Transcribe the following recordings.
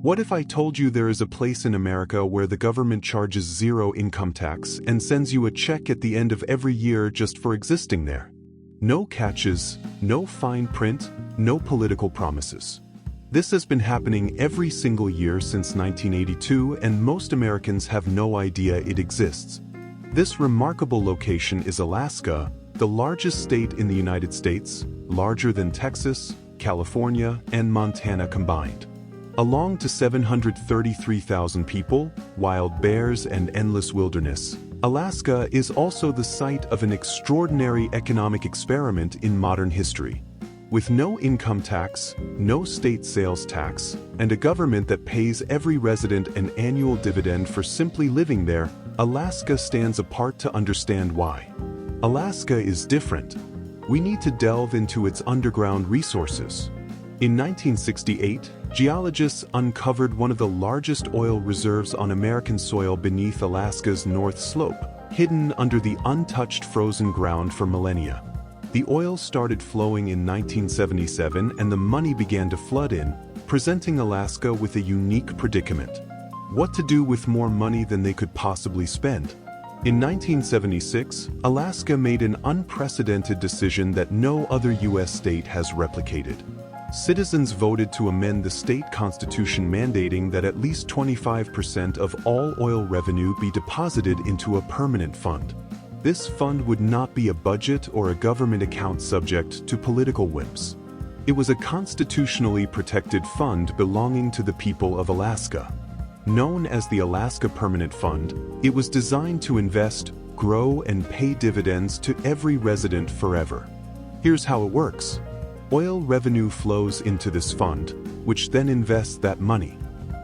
What if I told you there is a place in America where the government charges zero income tax and sends you a check at the end of every year just for existing there? No catches, no fine print, no political promises. This has been happening every single year since 1982, and most Americans have no idea it exists. This remarkable location is Alaska, the largest state in the United States, larger than Texas, California, and Montana combined. Along to 733,000 people, wild bears, and endless wilderness, Alaska is also the site of an extraordinary economic experiment in modern history. With no income tax, no state sales tax, and a government that pays every resident an annual dividend for simply living there, Alaska stands apart. To understand why Alaska is different, we need to delve into its underground resources. In 1968, geologists uncovered one of the largest oil reserves on American soil beneath Alaska's North Slope, hidden under the untouched frozen ground for millennia. The oil started flowing in 1977 and the money began to flood in, presenting Alaska with a unique predicament. What to do with more money than they could possibly spend? In 1976, Alaska made an unprecedented decision that no other U.S. state has replicated. Citizens voted to amend the state constitution, mandating that at least 25% of all oil revenue be deposited into a permanent fund. This fund would not be a budget or a government account subject to political whims. It was a constitutionally protected fund belonging to the people of Alaska. Known as the Alaska Permanent Fund, it was designed to invest, grow, and pay dividends to every resident forever. Here's how it works. Oil revenue flows into this fund, which then invests that money.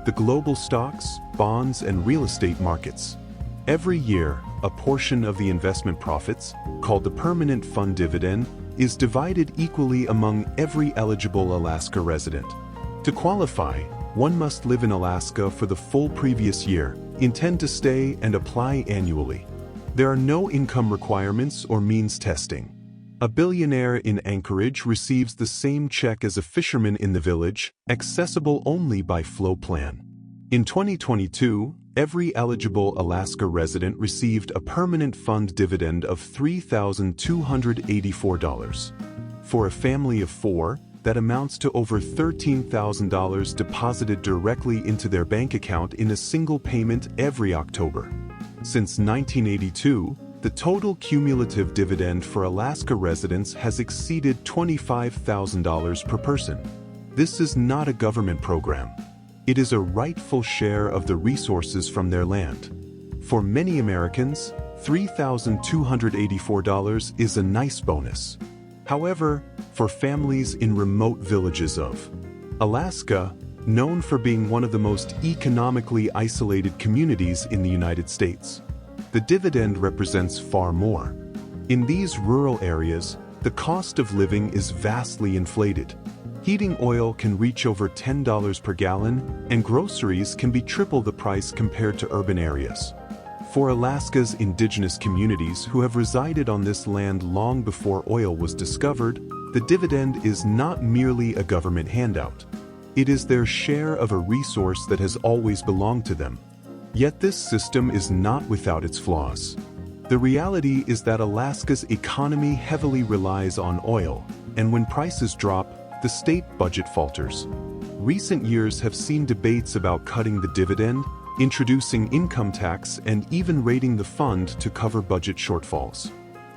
The global stocks, bonds, and real estate markets. Every year, a portion of the investment profits, called the permanent fund dividend, is divided equally among every eligible Alaska resident. To qualify, one must live in Alaska for the full previous year, intend to stay, and apply annually. There are no income requirements or means testing. A billionaire in Anchorage receives the same check as a fisherman in the village, accessible only by flow plan. In 2022, every eligible Alaska resident received a permanent fund dividend of $3,284. For a family of 4, that amounts to over $13,000 deposited directly into their bank account in a single payment every October. Since 1982, the total cumulative dividend for Alaska residents has exceeded $25,000 per person. This is not a government program. It is a rightful share of the resources from their land. For many Americans, $3,284 is a nice bonus. However, for families in remote villages of Alaska, known for being one of the most economically isolated communities in the United States, the dividend represents far more. In these rural areas, the cost of living is vastly inflated. Heating oil can reach over $10 per gallon, and groceries can be triple the price compared to urban areas. For Alaska's indigenous communities who have resided on this land long before oil was discovered, the dividend is not merely a government handout. It is their share of a resource that has always belonged to them. Yet this system is not without its flaws. The reality is that Alaska's economy heavily relies on oil, and when prices drop, the state budget falters. Recent years have seen debates about cutting the dividend, introducing income tax, and even raiding the fund to cover budget shortfalls.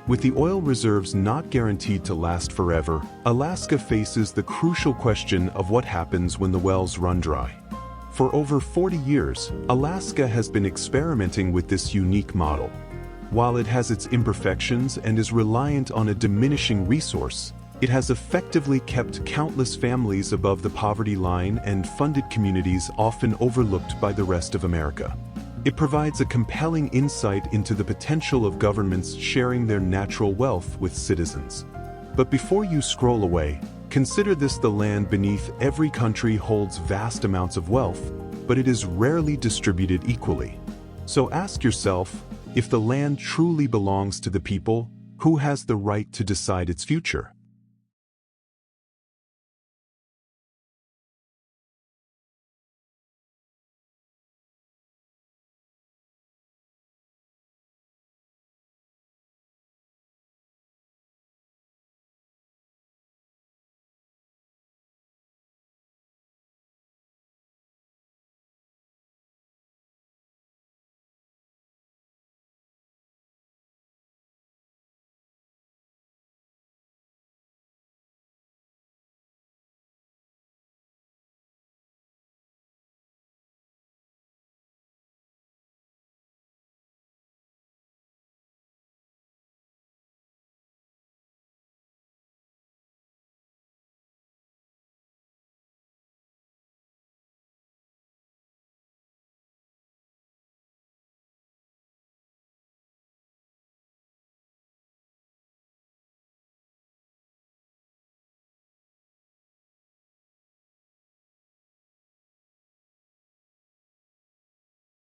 With the oil reserves not guaranteed to last forever, Alaska faces the crucial question of what happens when the wells run dry. For over 40 years, Alaska has been experimenting with this unique model. While it has its imperfections and is reliant on a diminishing resource, it has effectively kept countless families above the poverty line and funded communities often overlooked by the rest of America. It provides a compelling insight into the potential of governments sharing their natural wealth with citizens. But before you scroll away, consider this: the land beneath every country holds vast amounts of wealth, but it is rarely distributed equally. So ask yourself, if the land truly belongs to the people, who has the right to decide its future?